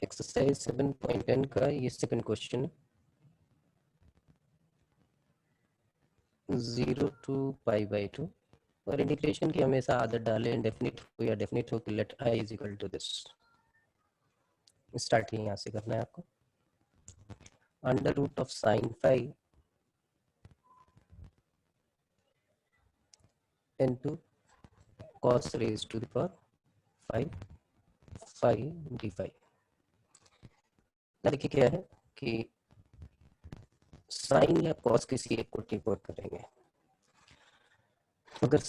Exercise 7.10 का ये second question है। 0 to π/2 और इंटीग्रेशन की हमेशा आदत डालें, इंडेफिनिट हो या डेफिनिट हो, कि let i is equal to this. Start ही यहाँ से करना है आपको। Under root of sine phi into cos raise to the power 5 phi d phi. देखिए क्या है कि साइन या कॉस किसी एक को टी पुट करेंगे। अगर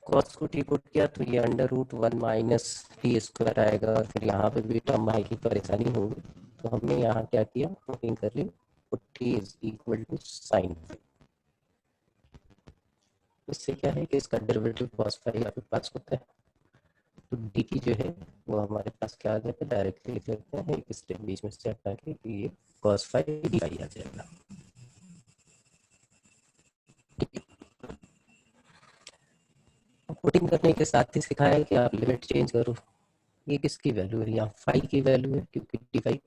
कॉस को टी पुट किया तो ये under root 1 minus T square आएगा, और फिर यहाँ पे भी टर्म आई की परेशानी होगी। तो हमने यहाँ क्या किया, पुटिंग कर ली, T is equal to sine. इससे क्या है कि इसका डेरिवेटिव कॉस फाई आपके पास होता है, तो डी की जो है वो हमारे पास क्या आ जाता है, डायरेक्टली लिख लेते हैं, एक स्टेप बीच में से हटा के, ये कॉस फाई डी फाई आ जाएगा। पुटिंग करने के साथ ही सिखाया कि आप लिमिट चेंज करो। ये किसकी वैल्यू है, यहाँ फाई की वैल्यू है, क्योंकि डी फाई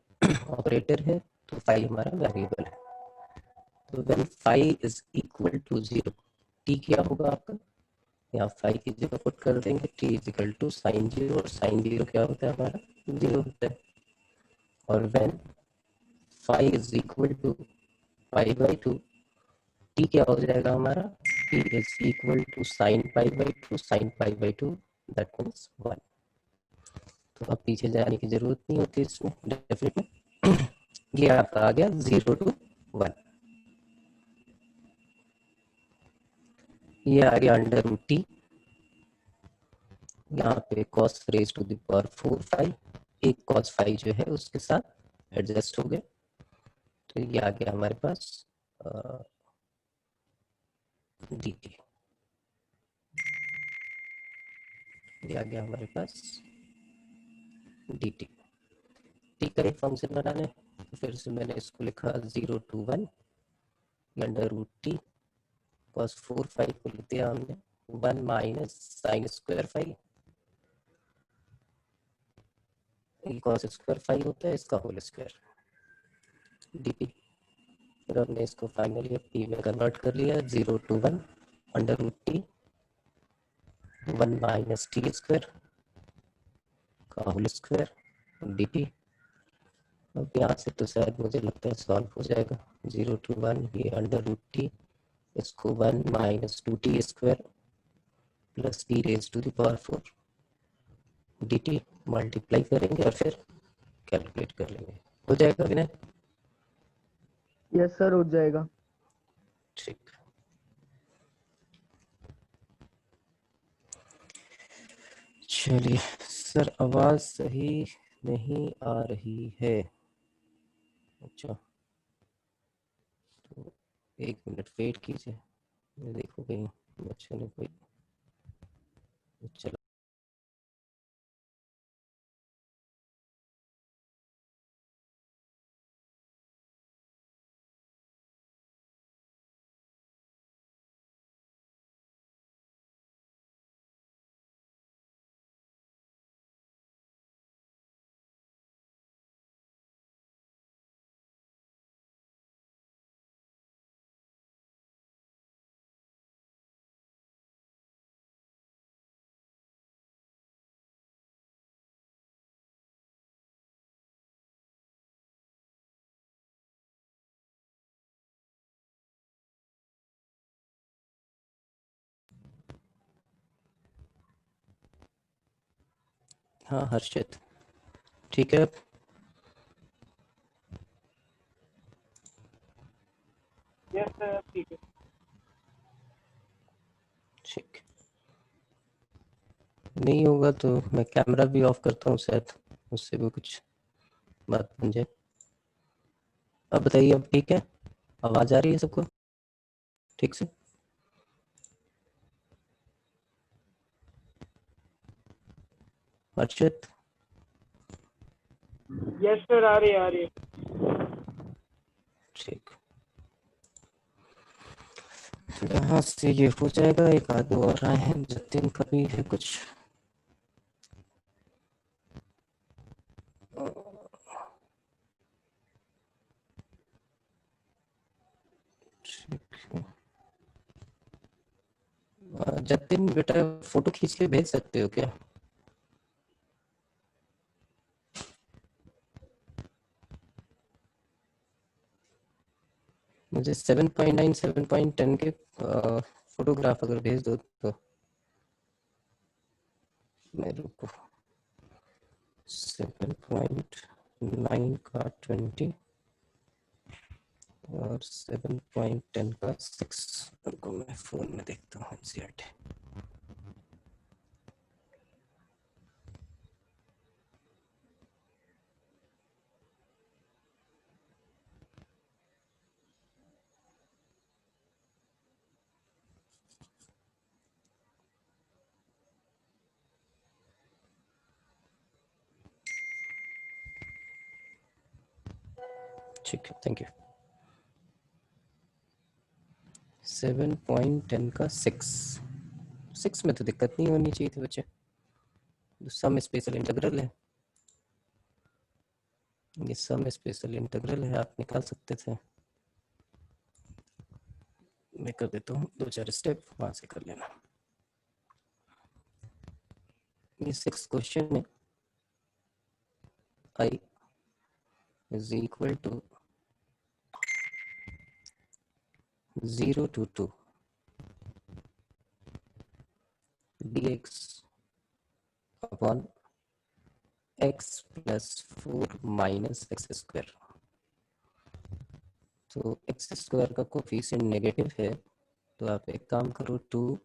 ऑपरेटर है तो फाई हमारा वेरिएबल है। तो when phi is equal to 0, T क्या होगा आपका, यहाँ फाई की जगह पुट कर देंगे, T is equal to sine 0, और साइन 0 क्या होता है हमारा, 0 होता है। और when phi is equal to π/2, T क्या हो जाएगा हमारा, T is equal to sine π/2, sine π/2 that means 1। तो अब पीछे जाने की जरूरत नहीं होती इसमें, डेफिनेटली ये आपका आ गया 0 to 1। ये आ गया अंडर रूट टी, यहाँ पे cos raise to the power 4 phi, एक cos फाई जो है उसके साथ एडजस्ट हो गया। तो ये आ गया हमारे पास डी टी, ये आ गया हमारे पास डी टी। टी का एक फंक्शन बनाना है, तो फिर से मैंने इसको लिखा 0 to 1 under root T, cos 4 phi को लिख दिया हमने 1 minus sine square phi, cos square phi होता है, इसका होल स्क्वायर डी टी। फिर हमने इसको फाइनली पी में कन्वर्ट कर लिया, 0 to 1 under root T 1 minus T square का होल स्क्वायर डी टी। अब यहाँ से तो शायद मुझे लगता है सॉल्व हो जाएगा। 0 to 1 ये अंडर रूट टी, इसको 1 minus 2t square plus T raise to the power 4 D T multiply करेंगे और फिर कैलकुलेट कर लेंगे। हो जाएगा कि नहीं? यस सर, हो जाएगा। ठीक, चलिए सर, आवाज सही नहीं आ रही है। अच्छा, तो 1 मिनट वेट कीजिए, मैं देखो कहीं बच्चों ने कोई चला। हाँ हर्षित, ठीक है। यस सर, ठीक है। ठीक, नहीं होगा तो मैं कैमरा भी ऑफ करता हूँ, शायद उससे भी कुछ बात बन जाए। अब बताइए, अब ठीक है, आवाज आ रही है सबको ठीक से? हर्षित, यस सर, आ रही है। ठीक, यहाँ से ये हो जाएगा। एक आदमी और आए हैं, जतिन का भी है कुछ। जतिन बेटा फोटो खींच के भेज सकते हो क्या? मुझे 7.9 7.10 के फोटोग्राफ अगर भेज दो तो मेरे को 7.9 का 20 और 7.10 का 6 उनको मैं फोन में देखता हूँ एनसीईआरटी। ठीक है, थैंक यू। 7.10 का 6 में तो दिक्कत नहीं होनी चाहिए थी बच्चे। सम स्पेशल इंटीग्रल है, ये सम स्पेशल इंटीग्रल है, आप निकाल सकते थे। मैं कर देता हूँ 2-4 स्टेप, वहां से कर लेना। ये 6 क्वेश्चन है। I is equal to 0 to 2 dx upon x plus 4 minus x square। तो x स्क्वायर का कोफिशिएंट नेगेटिव है, तो आप एक काम करो, 2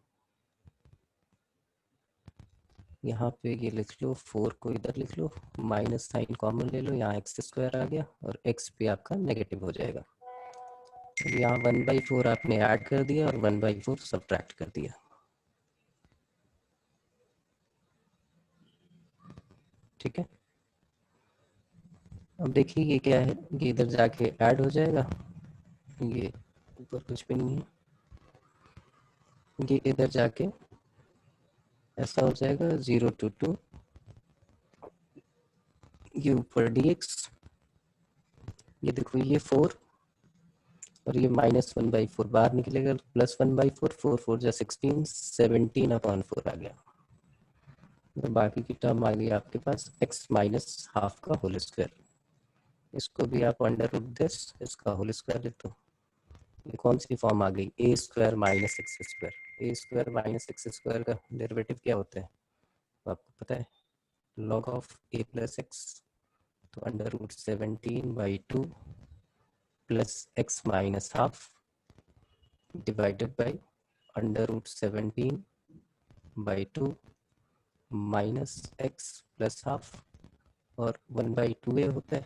यहाँ पे ये लिख लो, 4 को इधर लिख लो, माइनस साइन कॉमन ले लो, यहाँ एक्स स्क्वायर आ गया और x पे आपका नेगेटिव हो जाएगा। यहाँ 1/4 आपने ऐड कर दिया और 1/4 सब्ट्रैक्ट कर दिया। ठीक है, अब देखिए ये क्या है, ये इधर जाके ऐड हो जाएगा, ये ऊपर कुछ भी नहीं है, ये इधर जाके ऐसा हो जाएगा 0 to 2, ये ऊपर dx, ये देखो ये 4 और ये -1/4 बाहर निकलेगा, +1/4, 4 4 जा 16, 17/4 आ गया। तो बाकी की टर्म आ गई आपके पास x माइनस हाफ का होल स्क्वायर। इसको भी आप अंडर रूट दिस, इसका होल स्क्वायर लिख दो। ये कौन सी फॉर्म आ गई, a square minus x square. a square minus x square का डेरिवेटिव क्या होता है आपको पता है, log of a plus x. तो under root 17/2 plus x minus half divided by under root 17/2 minus x plus half, और 1/2a होता है,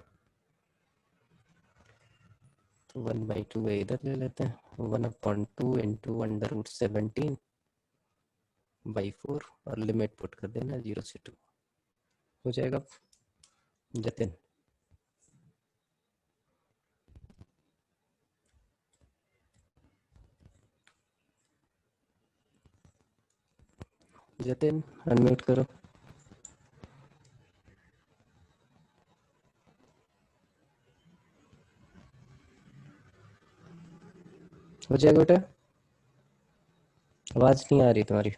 तो 1/2a इधर ले लेते हैं, 1/2 इंटू अंडर रूट 17/4 और लिमिट पुट कर देना 0 से 2 हो जाएगा। जतिन जतिन अनम्यूट करो। हो जाएगा बेटा, आवाज नहीं आ रही तुम्हारी।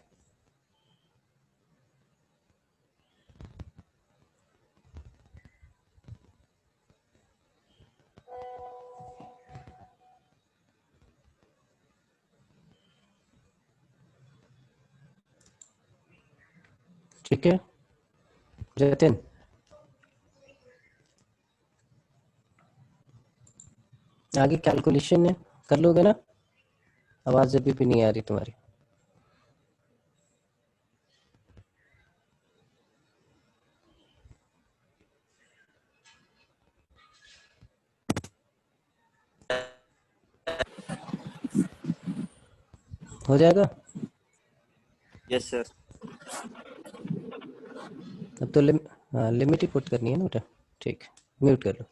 ठीक है जतिन, आगे कैलकुलेशन है, कर लोगे ना? आवाज अभी भी नहीं आ रही तुम्हारी। हो जाएगा यस सर। अब तो लिमिट ही पुट करनी है ना बेटा। ठीक, म्यूट कर लो,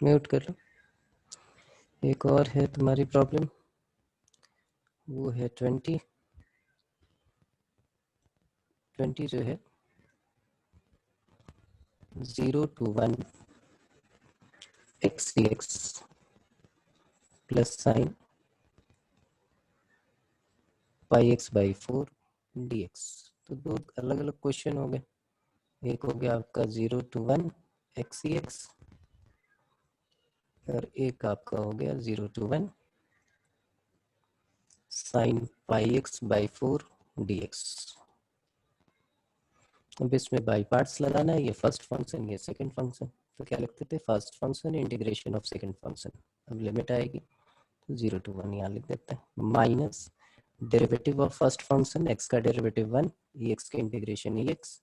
म्यूट कर लो। एक और है तुम्हारी प्रॉब्लम, वो है 20 जो है 0 to 1 x dx plus sine pi x by 4 dx। तो दो अलग अलग क्वेश्चन हो गए। एक हो गया आपका 0 to 1 एक्स ई एक्स, और एक आपका हो गया 0 to 1 sine pi x by 4 dx। अब इसमें बाई पार्ट्स लगाना है, ये फर्स्ट फंक्शन ये सेकंड फंक्शन। तो क्या लिखते थे, first function integration of second function. अब लिमिट आएगी तो 0 to 1 यहाँ लिख देते हैं, minus derivative of first function x का डेरिवेटिव 1 ई एक्स के integration E x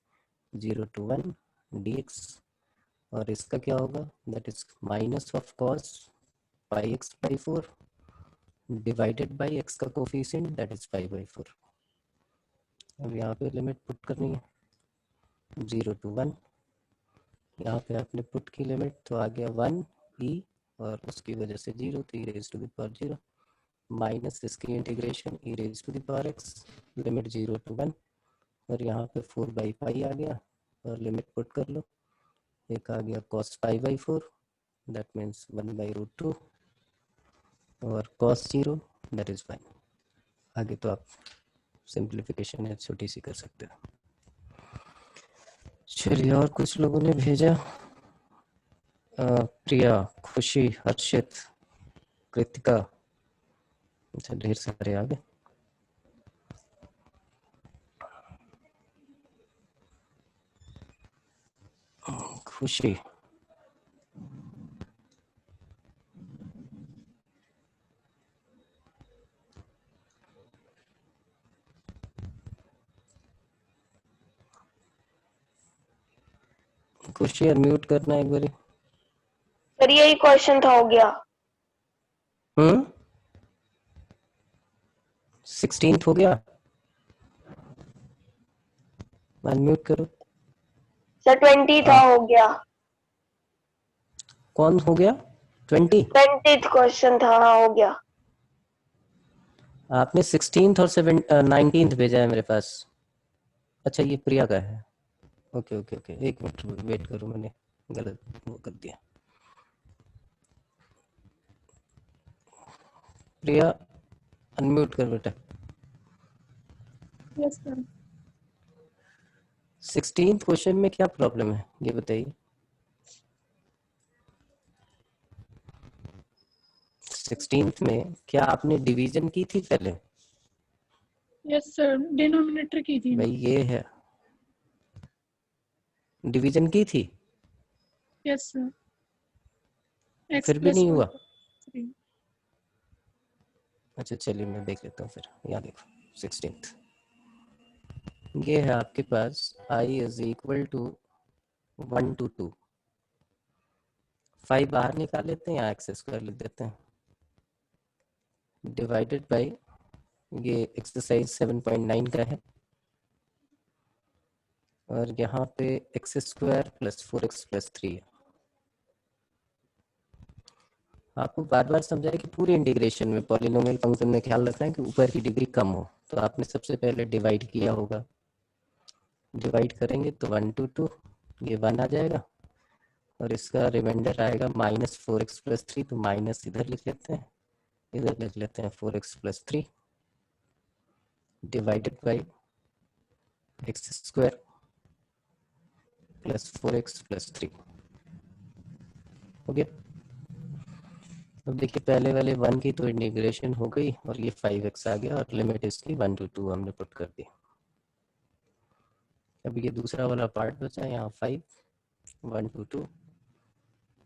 0 to 1 dx। और इसका क्या होगा, that is minus of cos pi x by 4 divided by x का coefficient that is pi by 4। अब यहाँ पे लिमिट पुट करनी है 0 to 1, यहाँ पे आपने पुट की लिमिट तो आ गया 1 ई और उसकी वजह से 0 तो e raise to the power 0 minus इसकी integration e raise to the power x limit 0 to 1, और यहाँ पे 4 बाई पाई आ गया और लिमिट पुट कर लो। एक आ गया cos pi by 4 that means 1 by root 2 और cos 0 दैट इज 1। आगे तो आप सिंप्लीफिकेशन है छोटी सी कर सकते हो। चलिए, और कुछ लोगों ने भेजा, प्रिया, खुशी, हर्षित, कृतिका, अच्छा ढेर सारे आ गए। खुशी, खुशी अनम्यूट करना एक बारी। सर यही क्वेश्चन था, हो गया। 16th हो गया, अनम्यूट करो। सर 20 था, हो गया। कौन हो गया 20? 20th क्वेश्चन था, हाँ हो गया। आपने 16th और 19th भेजा है मेरे पास। अच्छा ये प्रिया का है, ओके ओके ओके, एक मिनट वेट करो, मैंने गलत वो कर दिया। प्रिया अनम्यूट कर बेटा। Yes sir. 16th क्वेश्चन में क्या प्रॉब्लम है ये बताइए। 16th में क्या आपने डिवीजन की थी पहले? यस सर, डिनोमिनेटर की थी। भाई ये है, डिवीजन की थी, यस सर। एक्स फिर भी प्लस नहीं हुआ। 3। अच्छा चलिए मैं देख लेता हूँ फिर। यहाँ देखो 16th ये है आपके पास i is equal to 1 to 2, 5 बाहर निकाल लेते हैं, यहाँ एक्स स्क्वायर लिख देते हैं, डिवाइडेड बाई ये एक्सरसाइज 7.9 का है, और यहाँ पे x square plus 4x plus 3 है। आपको बार बार समझाया कि पूरे इंटीग्रेशन में पॉलिनोमियल फंक्शन में ख्याल रखना है कि ऊपर की डिग्री कम हो। तो आपने सबसे पहले डिवाइड किया होगा, डिवाइड करेंगे तो 1 to 2 ये 1 आ जाएगा, और इसका रिमाइंडर आएगा -4x प्लस 3, तो माइनस इधर लिख लेते हैं, इधर लिख लेते हैं 4x plus 3 divided by x square plus 4x plus 3 हो गया। अब देखिए पहले वाले 1 की तो इंटीग्रेशन हो गई और ये 5x आ गया, और लिमिट इसकी 1 to 2 हमने पुट कर दी। अब ये दूसरा वाला पार्ट बचा, यहाँ 5 1 to 2,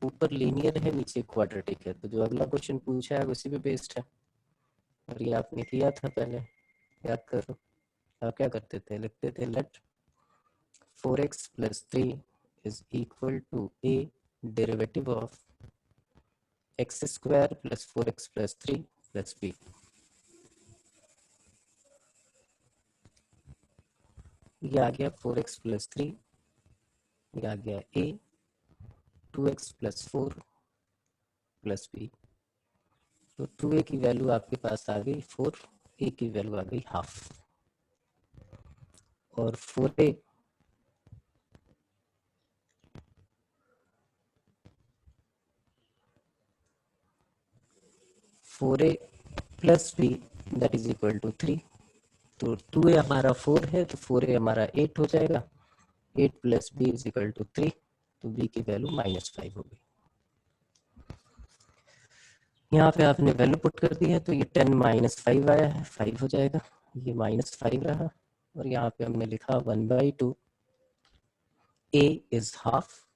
ऊपर लीनियर है नीचे क्वाड्रेटिक है, तो जो अगला क्वेश्चन पूछा है उसी पे बेस्ड है, और ये आपने किया था पहले, याद करो। आप क्या करते थे, लिखते थे let 4x plus 3 is equal to a derivative of X square plus 4x plus 3 plus b। ये आ गया 4x प्लस 3, ये आ गया a 2x plus 4 plus b। तो 2a की वैल्यू आपके पास आ गई 4, a की वैल्यू आ गई हाफ, और 4a plus b that is equal to 3, तो 2a हमारा 4 है, तो 4a हमारा 8 हो जाएगा। 8 plus b is equal to 3, तो b की वैल्यू -5 हो गई। यहाँ पे आपने वैल्यू पुट कर दी है, तो ये 10 - 5 आया है, 5 हो जाएगा, ये -5 रहा। और यहाँ पे हमने लिखा 1/2 a इज हाफ,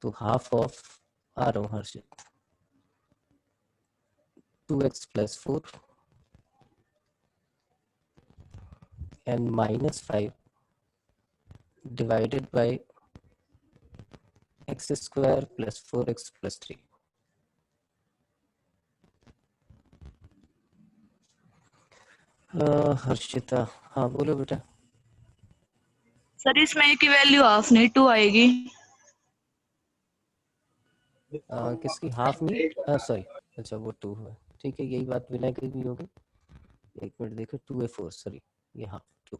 तो हाफ ऑफ आ रहा हूँ हर्षित 2x + 4 and -5 divided by x² + 4x + 3। Harshita, हाँ बोलो बेटा। सर इसमें a की वैल्यू हाफ नहीं 2 आएगी। किसकी हाफ नहीं, सॉरी, अच्छा वो 2 है, ठीक है, यही बात विनय की भी होगी। एक मिनट देखो, 2a4, सॉरी, ये हाफ 2,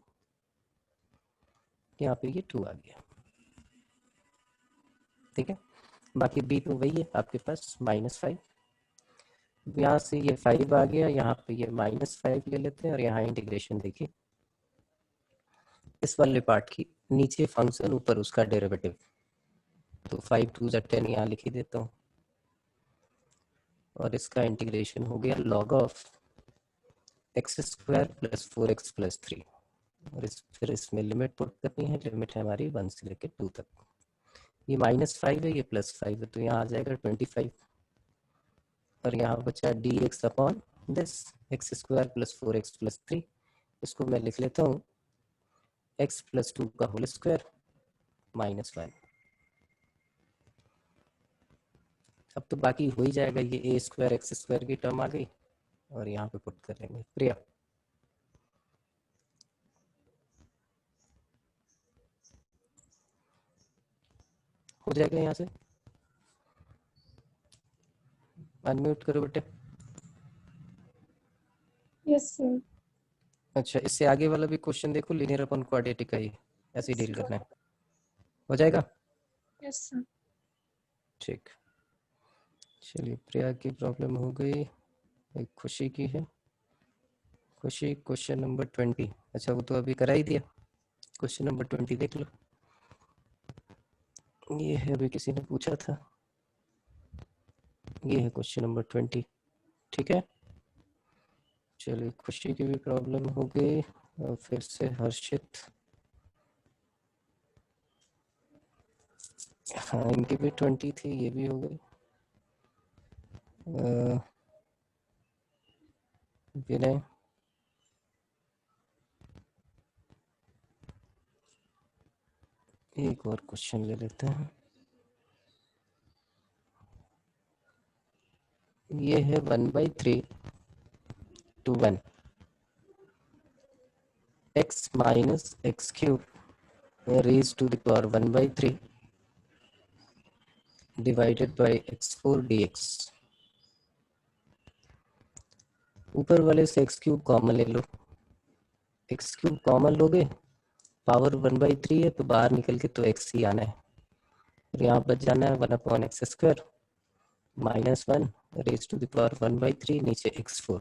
यहाँ पे ये 2 आ गया, ठीक है। बाकी b तो वही है आपके पास -5, यहाँ से ये 5 आ गया, यहाँ पे ये -5 ले लेते हैं, और यहाँ इंटीग्रेशन देखिए इस वाले पार्ट की, नीचे फंक्शन ऊपर उसका डेरिवेटिव, तो 5 2 = 10 यहाँ लिख ही देता हूँ, और इसका इंटीग्रेशन हो गया log ऑफ x² + 4x + 3, और फिर इसमें लिमिट पुट करनी है, लिमिट है हमारी 1 से लेकर 2 तक। ये -5 है, ये +5 है, तो यहाँ आ जाएगा 25, और यहाँ बचा dx upon this x² + 4x + 3, इसको मैं लिख लेता हूँ x + 2 का होल स्क्वायर -1। अब तो बाकी हो ही जाएगा, ये a² x² की टर्म आ गई, और यहाँ पे पुट कर लेंगे। प्रिया, हो जाएगा, यहाँ से अनम्यूट करो बेटे। Yes sir. अच्छा, इससे आगे वाला भी क्वेश्चन देखो, लीनियर अपॉन क्वाड्रेटिक का ही ऐसे ही डील करना है, हो जाएगा। Yes sir. ठीक, चलिए, प्रिया की प्रॉब्लम हो गई, एक खुशी की है। खुशी, क्वेश्चन नंबर 20, अच्छा वो तो अभी करा ही दिया, क्वेश्चन नंबर 20 देख लो। ये है, अभी किसी ने पूछा था, ये है क्वेश्चन नंबर 20, ठीक है। चलिए, खुशी की भी प्रॉब्लम हो गई, और फिर से हर्षित, हाँ इनकी भी 20 थी, ये भी हो गई। विनय, एक और क्वेश्चन ले लेते हैं, ये है 1/3 to 1 x - x³ raised to the power 1/3 divided by x4 dx। ऊपर वाले से x³ कॉमन ले लो, x³ कॉमन लोगे, पावर 1/3 है, तो बाहर निकल के तो x ही आना है, और यहाँ बच जाना है 1/x² -1 raised to the power 1/3, नीचे x4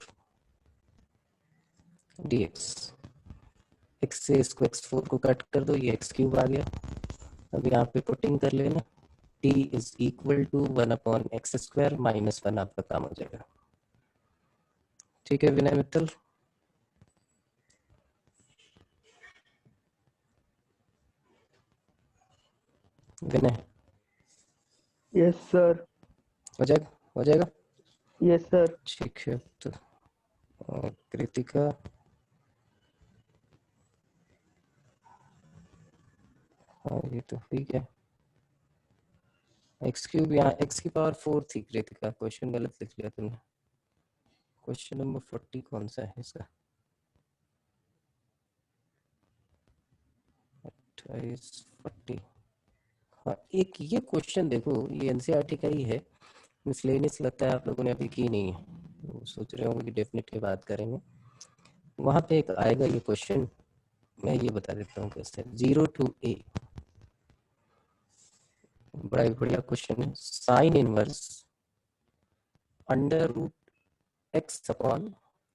dx। x से इसको x4 को कट कर दो, ये x³ आ गया। अब यहाँ पे पुटिंग कर लेना, t is equal to 1/x² -1 आपका काम हो जाएगा, ठीक है विनय मित्तल। विनय, यस सर। हो जाएगा, हो जाएगा, यस सर। ठीक है। तो कृतिका, हाँ ये तो ठीक है, x³ यहाँ x की पावर 4 थी कृतिका, क्वेश्चन गलत लिख लिया तुमने। क्वेश्चन नंबर 40 कौन सा है इसका, 28 40, हाँ एक ये क्वेश्चन देखो, ये एनसीईआरटी का ही है, मिसलेनियस लगता है आप लोगों ने अभी की नहीं है, तो सोच रहे होंगे कि डेफिनेट की बात करेंगे, वहां पे एक आएगा ये क्वेश्चन, मैं ये बता देता हूँ कैसे। 0 to a, बड़ा बढ़िया क्वेश्चन है, साइन इनवर्स √x/a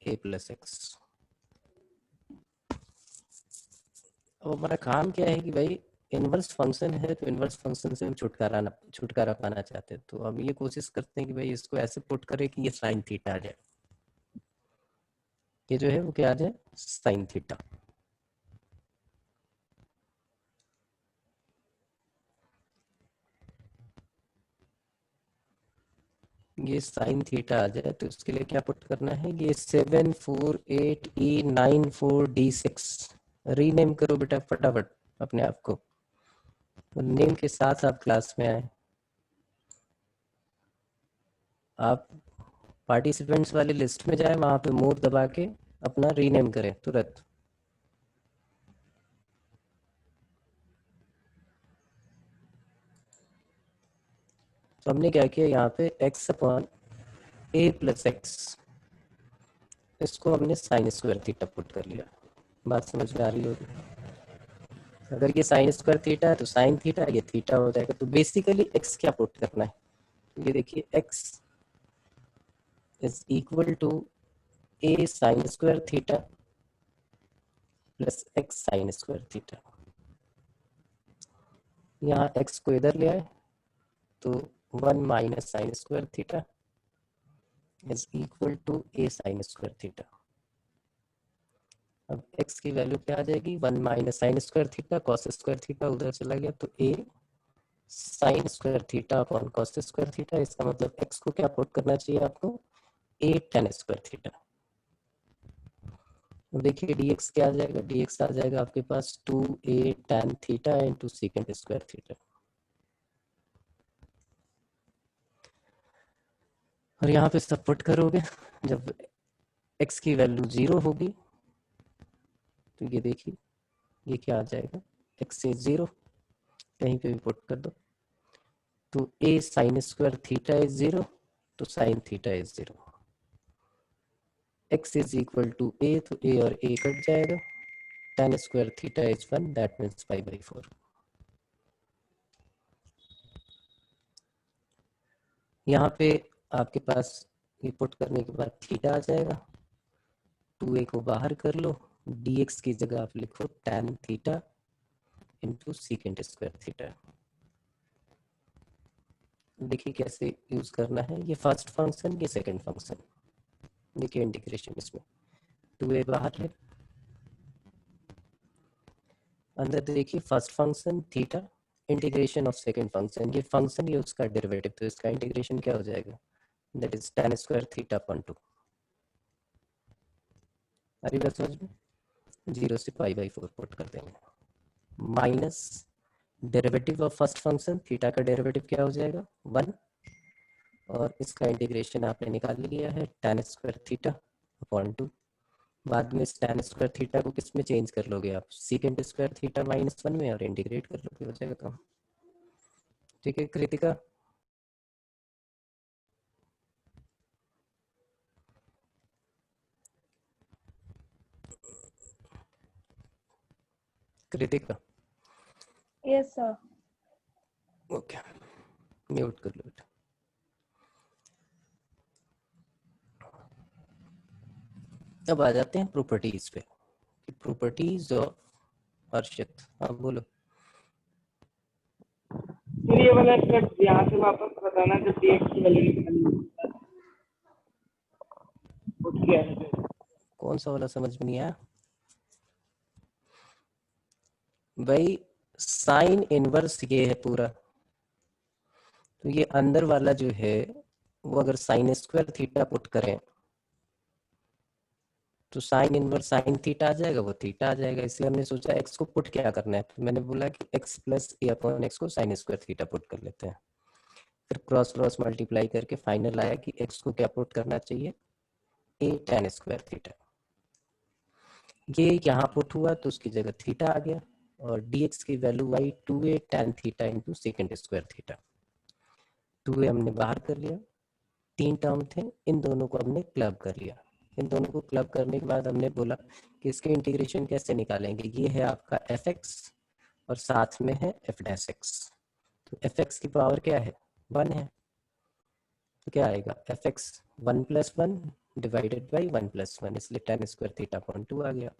+ x। अब हमारा काम क्या है कि भाई इनवर्स फंक्शन है तो इनवर्स फंक्शन से हम छुटकारा पाना चाहते हैं, तो हम ये कोशिश करते हैं कि भाई इसको ऐसे पुट करें कि ये साइन थीटा आ जाए, ये जो है वो क्या आ जाए, साइन थीटा। ये साइन थीटा आ जाए तो इसके लिए क्या पुट करना है, ये 748E94D6 रीनेम करो बेटा फटाफट अपने आप को, तो नेम के साथ आप क्लास में आए। आप पार्टिसिपेंट्स वाली लिस्ट में जाए, वहां पे मोर दबा के अपना रीनेम करें तुरंत। तो हमने क्या किया यहाँ पे x/a+x, इसको हमने साइन स्क्वायर थीटा पुट कर लिया। बात समझ में आ रही होगी? अगर ये साइन स्क्वायर थीटा है तो साइन थीटा, ये थीटा हो जाएगा। तो बेसिकली x क्या पुट करना है, ये देखिए x is equal to a sine square theta plus x sine square theta. यहाँ x को इधर ले आए तो 1 minus sine square theta is equal to a sine square theta. अब x की वैल्यू क्या आ जाएगी, 1 minus sine square theta, cos square theta उधर चला गया तो a sine square theta upon cos square theta. इसका मतलब x को क्या पुट करना चाहिए आपको, a tan स्क्वायर थीटा। देखिए dx क्या आ जाएगा, dx आ जाएगा आपके पास 2a tan theta into second square theta. और यहाँ पे सब पुट करोगे, जब x की वैल्यू 0 होगी तो ये देखिए ये क्या आ जाएगा, x से 0 कहीं पे भी पुट कर दो तो a sine square theta is 0 तो sine theta is 0। x is equal to a तो a और a कट जाएगा, tan square theta is 1 that means 5/4। यहाँ पे आपके पास ये पुट करने के बाद थीटा आ जाएगा, 2a को बाहर कर लो, dx की जगह आप लिखो tan theta into second square theta. देखिए कैसे यूज करना है, ये फर्स्ट फंक्शन ये सेकंड फंक्शन, देखिए इंटीग्रेशन इसमें 2a बाहर है, अंदर देखिए first function theta integration of second function, ये फंक्शन ये उसका डेरिवेटिव, तो इसका इंटीग्रेशन क्या हो जाएगा, that is tan square theta upon 2। अरे बात समझ में, 0 से π/4 पुट कर देंगे, minus derivative of first function theta का डेरिवेटिव क्या हो जाएगा 1, और इसका इंटीग्रेशन आपने निकाल लिया है tan स्क्वायर थीटा अपॉन 2। बाद में tan स्क्वायर थीटा को किस में चेंज कर लोगे आप, सेकेंड स्क्वायर थीटा -1 में, और इंटीग्रेट कर लोगे, हो जाएगा काम। ठीक है Kritika, Kritika yes sir. Okay mute कर लो बेटा। अब आ जाते हैं प्रॉपर्टीज पे, प्रॉपर्टीज ऑफ अर्शद। हाँ बोलो। फिर ये वाला स्टेप यहाँ से वापस बताना जब dx की वैल्यू निकालनी है। उठ गया है। कौन सा वाला समझ में नहीं आया भाई, साइन इनवर्स ये है पूरा, तो ये अंदर वाला जो है वो अगर साइन स्क्वायर थीटा पुट करें तो साइन इनवर्स साइन थीटा आ जाएगा, वो थीटा आ जाएगा। इसलिए हमने सोचा एक्स को पुट क्या करना है, तो मैंने बोला कि एक्स प्लस ए अपॉन एक्स को साइन स्क्वायर थीटा पुट कर लेते हैं। फिर क्रॉस क्रॉस मल्टीप्लाई करके फाइनल आया कि एक्स को क्या पुट करना चाहिए, ए tan स्क्वायर थीटा। ये यहाँ पुट हुआ तो उसकी जगह थीटा आ गया, और dx की वैल्यू आई 2a tan theta into second square theta. 2a हमने बाहर कर लिया, 3 टर्म थे, इन दोनों को हमने क्लब कर लिया। इन दोनों को क्लब करने के बाद हमने बोला कि इसके इंटीग्रेशन कैसे निकालेंगे, ये है आपका fx और साथ में है f'(x). तो fx की पावर क्या है 1 है, तो क्या आएगा fx 1 + 1 डिवाइडेड बाई 1 + 1, इसलिए tan स्क्वायर थीटा अपॉन 2 आ गया।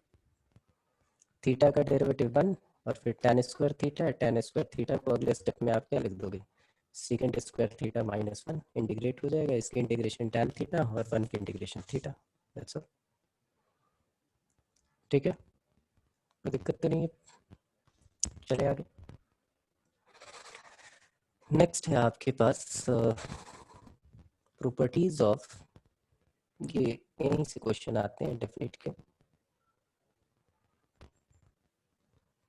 थीटा का डेरिवेटिव 1 और फिर tan स्क्वायर थीटा है। tan स्क्वायर थीटा को अगले स्टेप में आप क्या लिख दोगे, second square theta minus 1 integrate हो जाएगा, इसकी इंटीग्रेशन tan थीटा और 1 की इंटीग्रेशन थीटा। That's all. ठीक है, कोई दिक्कत तो नहीं है। चले आगे। नेक्स्ट है आपके पास प्रॉपर्टीज ऑफ, ये यहीं से क्वेश्चन आते हैं डेफिनेट के।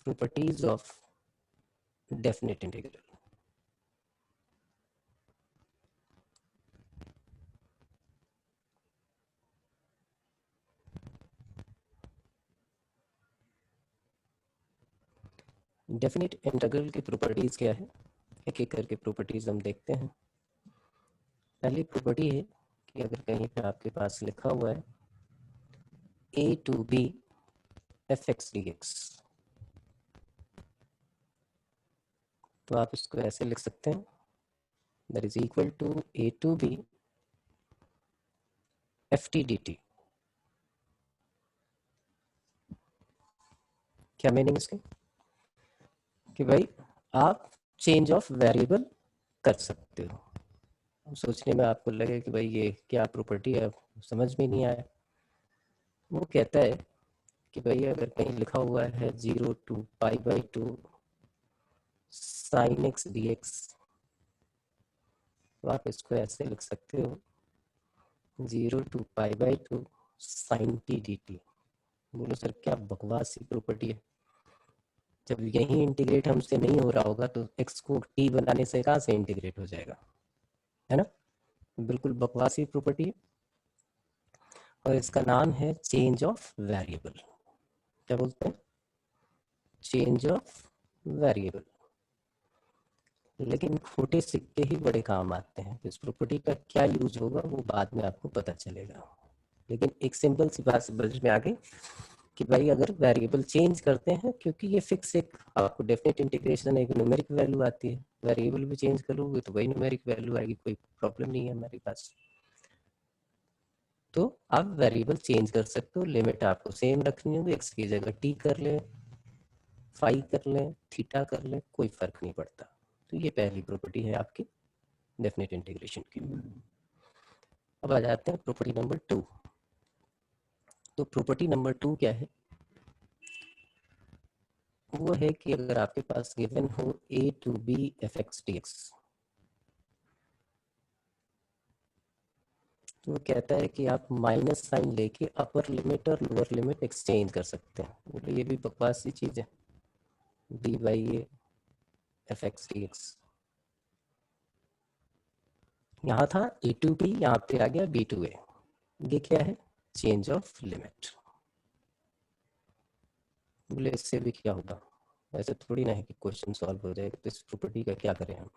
Properties of definite integral. Definite integral की प्रॉपर्टीज क्या है, एक एक करके प्रॉपर्टीज हम देखते हैं। पहली प्रॉपर्टी है कि अगर कहीं पे आपके पास लिखा हुआ है a to b fx dx, तो आप इसको ऐसे लिख सकते हैं, that is equal to a to b ft dt। क्या मीनिंग इसके, कि भाई आप चेंज ऑफ वेरिएबल कर सकते हो। अब सोचने में आपको लगे कि भाई ये क्या प्रॉपर्टी है, समझ में नहीं आया। वो कहता है कि भाई अगर कहीं लिखा हुआ है 0 to π/2 sin x dx, तो आप इसको ऐसे लिख सकते हो 0 to π/2 sin t dt। बोलो सर क्या बकवास सी प्रॉपर्टी है, जब यही इंटीग्रेट हमसे नहीं हो रहा होगा तो x को t बनाने से कहाँ से इंटीग्रेट हो जाएगा, है ना। बिल्कुल बकवासी प्रॉपर्टी है और इसका नाम है चेंज ऑफ वेरिएबल। क्या बोलते हैं, चेंज ऑफ वेरिएबल। लेकिन खोटे सिक्के ही बड़े काम आते हैं, इस प्रॉपर्टी का क्या यूज होगा वो बाद में आपको पता चलेगा। लेकिन एक सिंपल सी बात समझ में आ गई कि भाई अगर वेरिएबल चेंज करते हैं, क्योंकि ये फिक्स एक आपको डेफिनेट इंटीग्रेशन एक न्यूमेरिक वैल्यू आती है, वेरिएबल भी चेंज करोगे तो वही न्यूमेरिक वैल्यू आएगी, कोई प्रॉब्लम नहीं है हमारे पास। तो आप वेरिएबल चेंज कर सकते हो, लिमिट आपको सेम रखनी होगी, एक्स की जगह टी कर ले, फाई कर ले, थीटा कर ले, कोई फर्क नहीं पड़ता। तो ये पहली प्रॉपर्टी है आपकी डेफिनेट इंटीग्रेशन की। अब आ जाते हैं प्रॉपर्टी नंबर 2। तो प्रॉपर्टी नंबर 2 क्या है, वो है कि अगर आपके पास गिवन हो a to b fx dx, तो वो कहता है कि आप माइनस साइन लेके अपर लिमिट और लोअर लिमिट एक्सचेंज कर सकते हैं। बोले ये भी बकवास सी चीज है, D by A F x D x. यहाँ था ए टू बी, यहाँ पे आ गया बी टू ए। ये क्या है, चेंज ऑफ लिमिट। बोले इससे भी क्या होगा, ऐसे थोड़ी ना है कि क्वेश्चन सॉल्व हो जाएगा, तो इस प्रॉपर्टी का क्या करें हम।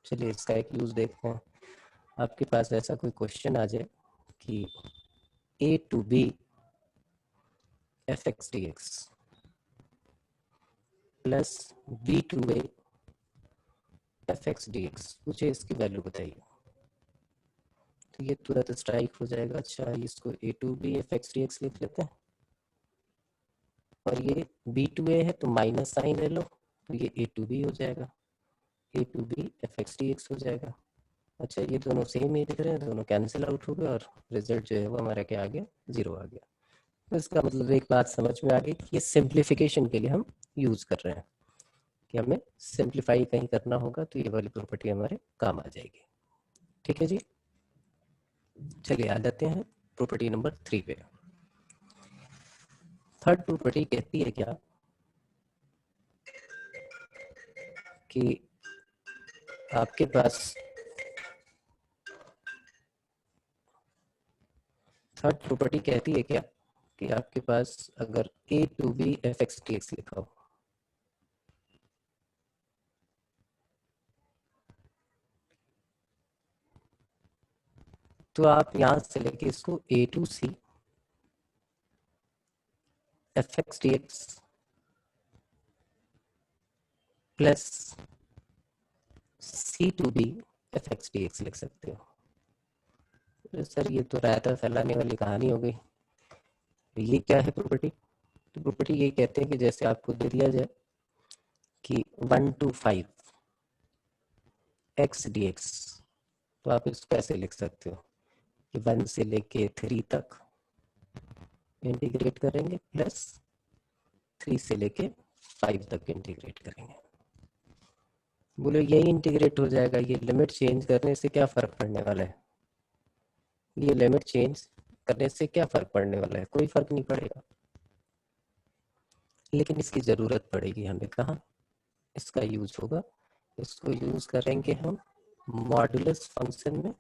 चलिए इसका एक यूज देखते हैं। आपके पास ऐसा कोई क्वेश्चन आ जाए कि a to b fx dx plus b to a fx dx, मुझे इसकी वैल्यू बताइए। तो ये तुरंत स्ट्राइक हो जाएगा, अच्छा इसको a to b fx dx लिख लेते हैं, और ये b to a है तो माइनस साइन ले लो, तो ये a to b हो जाएगा, a to b fx dx हो जाएगा। अच्छा ये दोनों सेम ही दिख रहे हैं, दोनों कैंसिल आउट हो गए और रिजल्ट जो है वो हमारा क्या आ गया, 0 आ गया। तो इसका मतलब एक बात समझ में आ गई कि ये सिंप्लीफिकेशन के लिए हम यूज कर रहे हैं, कि हमें सिंप्लीफाई कहीं करना होगा तो ये वाली प्रॉपर्टी हमारे काम आ जाएगी। ठीक है जी, चलिए आ जाते हैं प्रॉपर्टी नंबर 3 पे। थर्ड प्रॉपर्टी कहती है क्या कि आपके पास, थर्ड प्रॉपर्टी कहती है क्या कि आपके पास अगर a to b fx dx लिखा हो, तो आप यहां से लेके इसको a to c fx dx plus c to b fx dx लिख सकते हो। तो सर ये तो रायता फैलाने वाली कहानी हो गई। ये क्या है प्रॉपर्टी, तो प्रॉपर्टी ये कहते हैं कि जैसे आपको दे दिया जाए कि 1 to 5 x dx, तो आप इसको ऐसे लिख सकते हो कि 1 से लेके 3 तक इंटीग्रेट करेंगे प्लस 3 से लेके 5 तक इंटीग्रेट करेंगे। बोलो यही इंटीग्रेट हो जाएगा, ये लिमिट चेंज करने से क्या फर्क पड़ने वाला है? ये लिमिट चेंज करने से क्या फर्क पड़ने वाला है? कोई फर्क नहीं पड़ेगा, लेकिन इसकी जरूरत पड़ेगी हमें। कहाँ इसका यूज होगा? इसको यूज करेंगे हम मॉडुलस फंक्शन में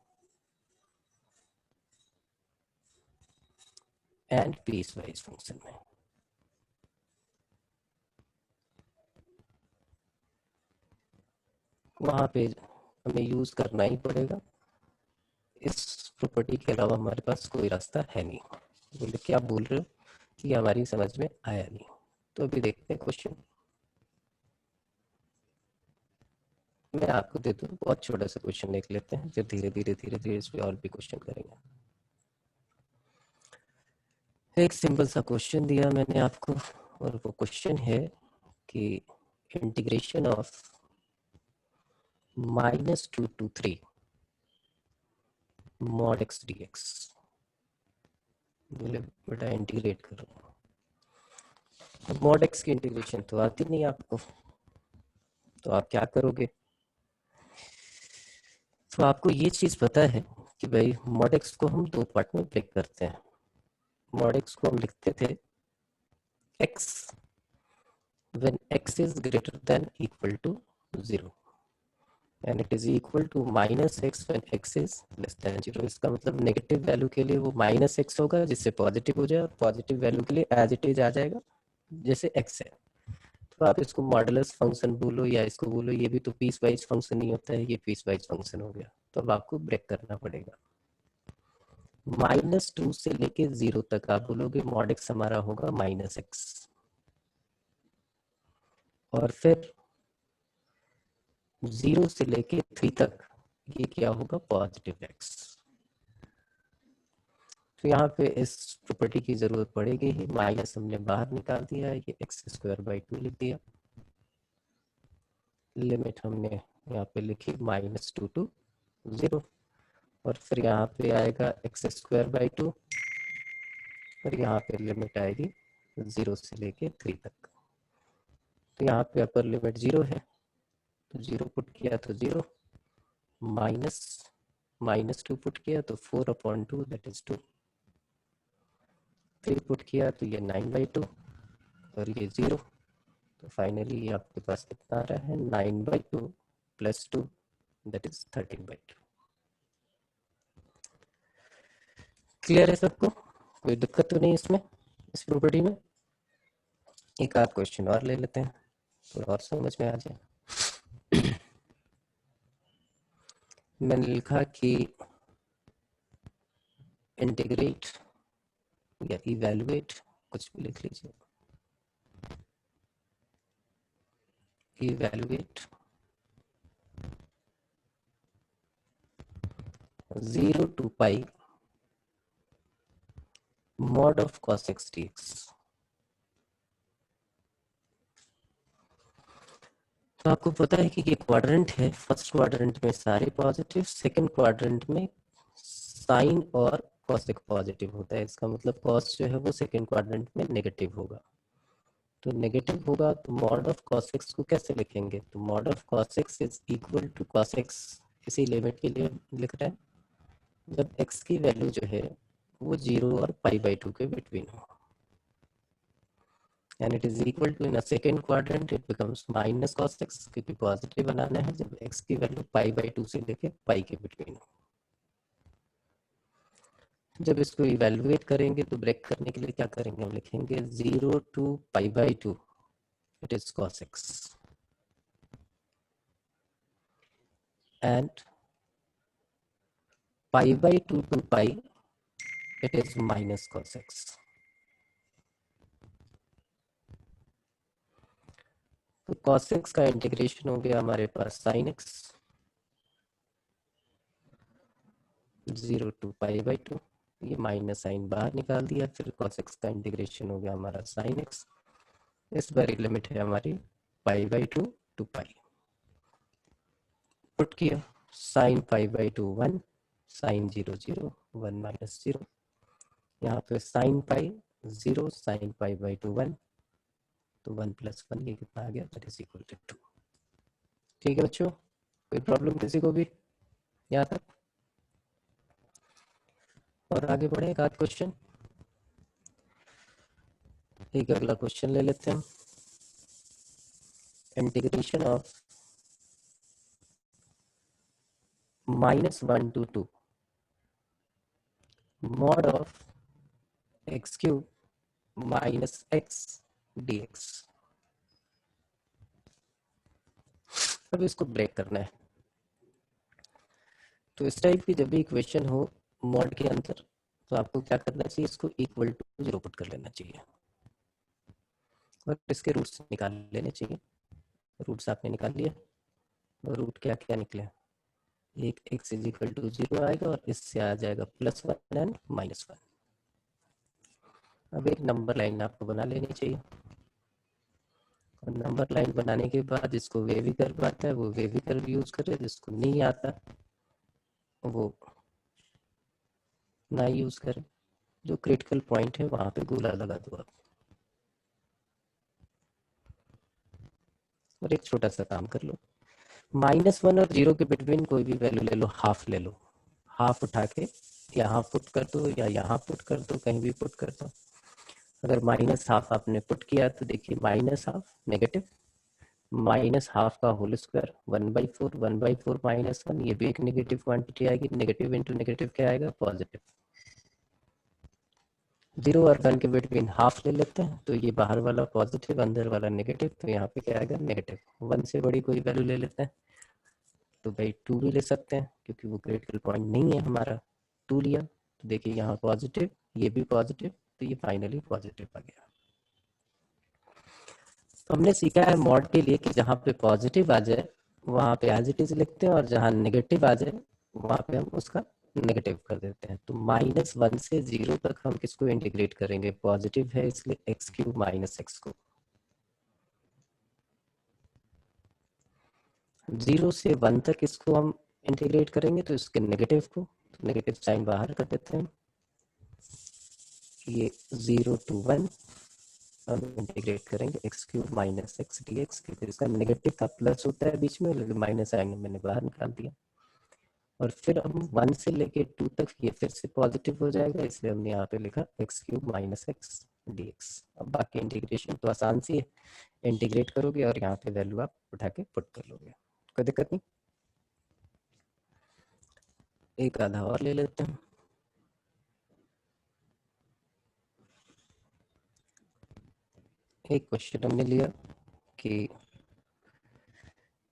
एंड पीस वाइज फंक्शन में। वहां पे हमें यूज करना ही पड़ेगा, इस प्रॉपर्टी के अलावा हमारे पास कोई रास्ता है नहीं। बोले क्या बोल रहे हो कि हमारी समझ में आया नहीं? तो अभी देखते हैं क्वेश्चन। मैं आपको दे दूं, बहुत छोटा सा क्वेश्चन देख लेते हैं, फिर धीरे धीरे इस पे और भी क्वेश्चन करेंगे। एक सिंपल सा क्वेश्चन दिया मैंने आपको, और वो क्वेश्चन है कि integration of -2 to 3 mod x dx। बोले बेटा इंटीग्रेट करो, mod x की इंटीग्रेशन तो आती नहीं आपको, तो आप क्या करोगे? तो आपको ये चीज पता है कि भाई mod x को हम दो पार्ट में ब्रेक करते हैं। mod x को हम लिखते थे x when x is greater than equal to 0 and it is equal to -x when x is less than 0। इसका मतलब नेगेटिव वैल्यू के लिए वो -x होगा जिससे पॉजिटिव हो जाए, और पॉजिटिव वैल्यू के लिए एज इट इज आ जाएगा जैसे x है। तो आप इसको मॉडुलस फंक्शन बोलो या इसको बोलो, ये भी तो पीस वाइज फंक्शन नहीं होता है, ये पीस वाइज फंक्शन हो गया। तो अब आपको ब्रेक करना पड़ेगा। -2 से लेके 0 तक आप बोलोगे mod x हमारा होगा -x, और फिर 0 से लेके 3 तक ये क्या होगा? Positive x। तो यहाँ पे इस प्रॉपर्टी की जरूरत पड़ेगी ही, माइनस हमने बाहर निकाल दिया है, ये x²/2 लिख दिया। लिमिट हमने यहाँ पे लिखी -2 to 0, और फिर यहाँ पे आएगा x²/2, और यहाँ पे लिमिट आएगी 0 से लेके 3 तक। तो यहाँ पे अपर लिमिट 0 है, तो 0 पुट किया तो 0, -2 पुट किया तो 4/2 दैट इज 2, 3 पुट किया तो ये 9/2, और ये 0। तो फाइनली आपके पास कितना आ रहा है? 9/2 + 2 दैट इज 13/2। क्लियर है सबको? कोई दिक्कत तो नहीं इसमें, इस प्रॉपर्टी में? एक आध क्वेश्चन और ले लेते हैं, थोड़ा और समझ में आ जाए। मैंने लिखा कि इंटीग्रेट या इवैल्यूएट, कुछ भी लिख लीजिए, evaluate 0 to π mod of cos x dx। तो आपको पता है कि ये क्वाड्रेंट है, फर्स्ट क्वाड्रेंट में सारे पॉजिटिव, सेकंड क्वाड्रेंट में साइन और कॉसेक पॉजिटिव होता है। इसका मतलब कॉस जो है वो सेकंड क्वाड्रेंट में नेगेटिव होगा। तो नेगेटिव होगा तो मॉड ऑफ cos x को कैसे लिखेंगे? तो mod of cos x is equal to cos x, इसी लिमिट के लिए लिख रहे हैं जब x की वैल्यू जो है वो 0 और π/2 के बिटवीन हो, and it is equal to in a second quadrant it becomes minus cos x, क्योंकि पॉजिटिव बनाना है जब x की वैल्यू π/2 से लेके π के बिटवीन हो। जब इसको इवैल्यूएट करेंगे तो ब्रेक करने के लिए क्या करेंगे? हम लिखेंगे 0 to π/2 it is cos x and π/2 to π it is minus cos x। तो cos x का इंटीग्रेशन हो गया हमारे पास sin x 0 to π/2, ये माइनस साइन बाहर निकाल दिया, फिर cos x का इंटीग्रेशन हो गया हमारा sin x। इस बार लिमिट है हमारी π/2 टू पाई। पुट किया sin π/2 1, sin 0 0 1 माइनस 0, यहाँ पे sin π 0, sin π/2 1, तो 1 + 1 ये कितना आ गया, दैट इज इक्वल टू 2। ठीक है बच्चों, कोई प्रॉब्लम किसी को भी यहाँ तक? और आगे बढ़े एक आध क्वेश्चन, एक अगला क्वेश्चन ले लेते हैं। Integration of -1 to 2 mod of x³ - x dx। अब इसको ब्रेक करना है। तो इस टाइप की जब भी इक्वेशन हो मॉड के अंदर, तो आपको क्या करना चाहिए, इसको इक्वल टू 0 पुट कर लेना चाहिए और इसके रूट्स निकाल लेने चाहिए। रूट्स आपने निकाल लिया, और रूट क्या क्या निकले, एक x = 0 आएगा और इससे आ जाएगा +1 एंड -1। अब एक नंबर लाइन आपको बना लेनी चाहिए, और नंबर लाइन बनाने के बाद जिसको वेवी कर्व आता है वो वेवी कर्व यूज करे, जिसको नहीं आता वो ना यूज करे। जो क्रिटिकल पॉइंट है वहां पे गोला लगा दो आप। और एक छोटा सा काम कर लो, -1 और 0 के बिटवीन कोई भी वैल्यू ले लो, हाफ ले लो, हाफ उठा के यहाँ पुट कर दो या यहाँ पुट कर दो, कहीं भी पुट कर दो। अगर -½ आपने पुट किया तो देखिए -½ नेगेटिव, -½ का होल स्क्वायर 1/4, 1/4 -1, ये भी एक नेगेटिव क्वांटिटी आएगी। नेगेटिव इंटू नेगेटिव क्या आएगा, पॉजिटिव। 0 और 1 के बिटवीन हाफ ले लेते हैं, तो ये बाहर वाला पॉजिटिव, अंदर वाला नेगेटिव, तो यहाँ पे क्या आएगा, नेगेटिव। 1 से बड़ी कोई वैल्यू ले लेते हैं, तो भाई 2 भी ले सकते हैं, क्योंकि वो क्रिटिकल पॉइंट नहीं है हमारा। 2 लिया तो देखिए यहाँ पॉजिटिव, ये भी पॉजिटिव, तो ये फाइनली पॉजिटिव आ गया। तो हमने सीखा है मॉड के लिए कि जहाँ पे पॉजिटिव आ जाए वहाँ पे एज इट इज लिखते हैं, और जहाँ नेगेटिव आ जाए वहाँ पे हम उसका नेगेटिव कर देते हैं। तो -1 से 0 तक हम किसको इंटीग्रेट करेंगे, पॉजिटिव है इसलिए x³ - x को। 0 से 1 तक इसको हम इंटीग्रेट करेंगे, तो इसके नेगेटिव को, तो नेगेटिव साइन बाहर कर देते हैं। ये 0 to 1 हम इंटीग्रेट करेंगे x³ - x dx, क्योंकि इसका नेगेटिव का प्लस होता है बीच में, लेकिन माइनस साइन मैंने बाहर निकाल दिया। और फिर हम 1 से लेके 2 तक ये फिर से पॉजिटिव हो जाएगा, इसलिए हमने यहाँ पे लिखा x³ - x dx। अब बाकी इंटीग्रेशन तो आसान सी है, इंटीग्रेट करोगे और यहाँ पे वैल्यू आप उठा के पुट कर लोगे, कोई दिक्कत नहीं। एक आधा और ले लेते हैं। एक क्वेश्चन हमने लिया कि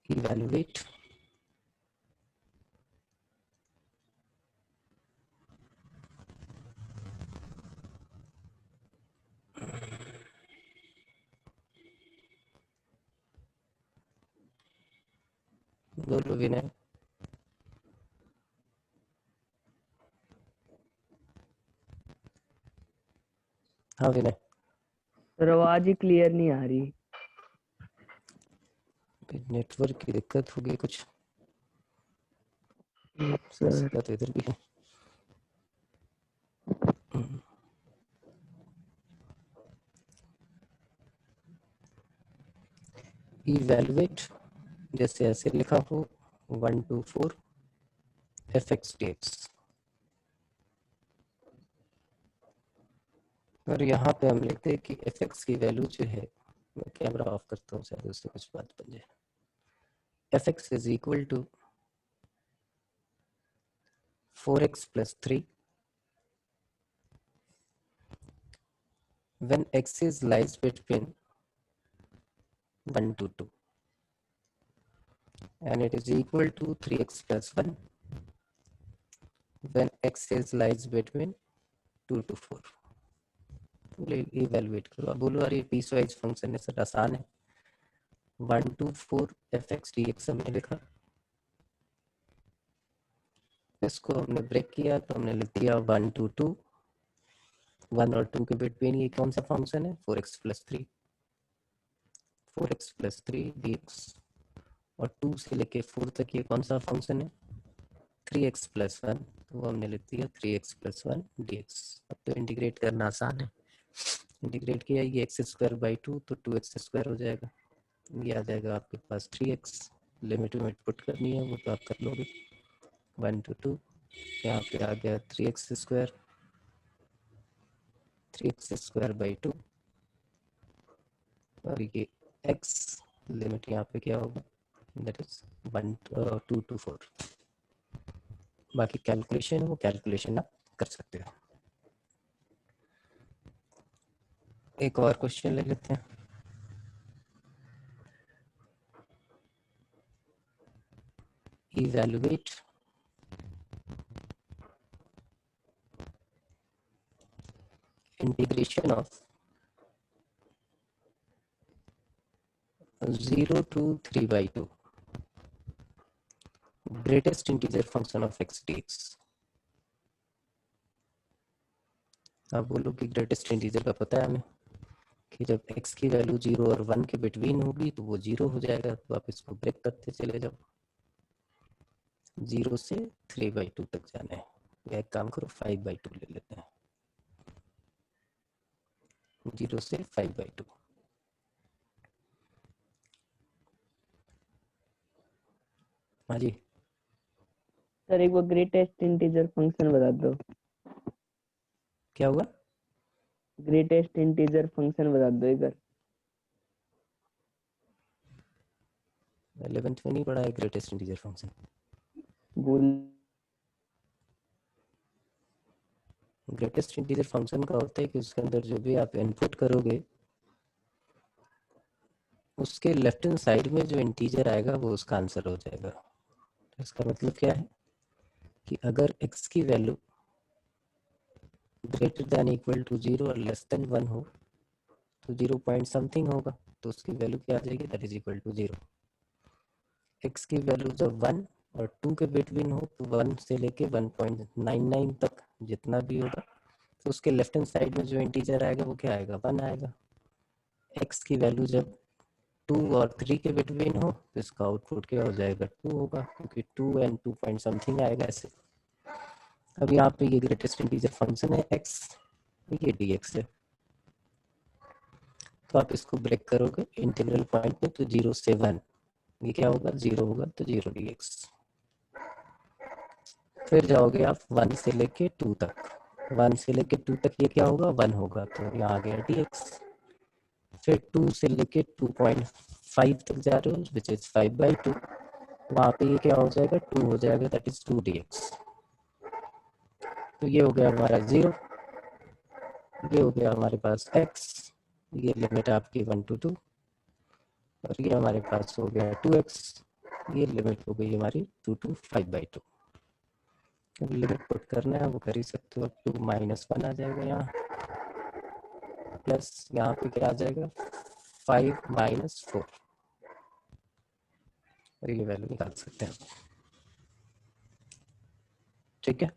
इवैल्यूएट बोलो विनय। हाँ विनय, सर आवाज ही क्लियर नहीं आ रही। नेटवर्क की दिक्कत होगी कुछ, सर समस्या तो इधर भी है। इवैल्यूएट जैसे ऐसे लिखा हो 1 to 4 fx dx, और यहाँ पे हम लिखते हैं कि fx की वैल्यू जो है, मैं कैमरा ऑफ करता हूँ शायद उससे कुछ बात बन जाए। fx = 4x + 3 when x lies between 1 to 2 and it is equal to 3x + 1 when x lies between 2 to 4। Evaluate करो। अब बोलो अरे पीस वाइज फंक्शन है सर, आसान है। 1 to 4 fx dx हमने लिखा, इसको हमने ब्रेक किया तो हमने लिख दिया 1 2 2, 1 और 2 के बिटवीन ये कौन सा फंक्शन है 4x + 3, 4x + 3 dx, और 2 से लेके 4 तक ये कौन सा फंक्शन है 3x + 1, तो हमने लिख दिया 3x + 1 dx। अब तो इंटीग्रेट करना आसान है, इंटीग्रेट किया ये x²/2 तो 2x² हो जाएगा, ये आ जाएगा आपके पास 3x, लिमिट में पुट करनी है वो तो आप कर लोगे 1 to 2, यहाँ पे आ गया 3x², 3x²/2, और ये x लिमिट यहाँ पे क्या होगा दैट इज 2 to 4। बाकी कैलकुलेशन वो कैलकुलेशन आप कर सकते हो। एक और क्वेश्चन ले लेते हैं। Evaluate integration of 0 to 3/2 greatest integer function of x dx। आप बोलो कि ग्रेटेस्ट इंटीजर का पता है हमें कि जब x की वैल्यू 0 और 1 के बिटवीन होगी तो वो 0 हो जाएगा, तो आप इसको ब्रेक करते चले जाओ, 0 से 3/2 तक जाना है, या एक काम करो 5/2 ले लेते हैं, 0 से 5/2। हाँ जी सर एक वो ग्रेटेस्ट इंटीजर फंक्शन बता दो। क्या हुआ? ग्रेटेस्ट इंटीजर फंक्शन बता दो एक बार। 11th में नहीं पढ़ा है ग्रेटेस्ट इंटीजर फंक्शन? भूल। ग्रेटेस्ट इंटीजर फंक्शन का होता है कि उसके अंदर जो भी आप इनपुट करोगे उसके लेफ्ट हैंड साइड में जो इंटीजर आएगा वो उसका आंसर हो जाएगा। तो इसका मतलब क्या है कि अगर x की value greater than equal to 0 और लेस देन 1 हो तो 0 पॉइंट समथिंग होगा, तो उसकी वैल्यू क्या आ जाएगी that is equal to 0। x की वैल्यू जब 1 और 2 के बिटवीन हो तो 1 से लेके 1.99 तक जितना भी होगा तो उसके लेफ्ट हैंड साइड में जो इंटीजर आएगा वो क्या आएगा 1 आएगा। x की वैल्यू जब 2 और 3 के बिटवीन हो तो इसका आउटपुट क्या हो जाएगा 2 होगा, क्योंकि 2 एंड 2 पॉइंट समथिंग आएगा ऐसे। अब यहाँ पे ये ग्रेटेस्ट इंटीजर फंक्शन है x, ये dx है, तो आप इसको ब्रेक करोगे इंटीग्रल पॉइंट पे तो 0 से 1, ये क्या होगा 0 होगा तो 0 dx। फिर जाओगे आप 1 से लेके 2 तक, 1 से लेके 2 तक ये क्या होगा 1 होगा, तो यहाँ आ गया dx। फिर 2 से लेके 2.5 तक जा रहे हो विच इज 5/2, वहाँ पे ये क्या हो जाएगा 2 हो जाएगा दैट इज 2 dx। तो ये हो गया हमारा 0, ये हो गया हमारे पास x, ये लिमिट आपकी 1 to 2, और ये हमारे पास हो गया 2x, ये लिमिट हो गई हमारी 2 to 5/2। लिमिट पुट करना है वो कर ही सकते हो, 2 - 1 आ जाएगा यहाँ, प्लस यहाँ पे क्या आ जाएगा 5 - 4, और ये वैल्यू निकाल सकते हैं। ठीक है,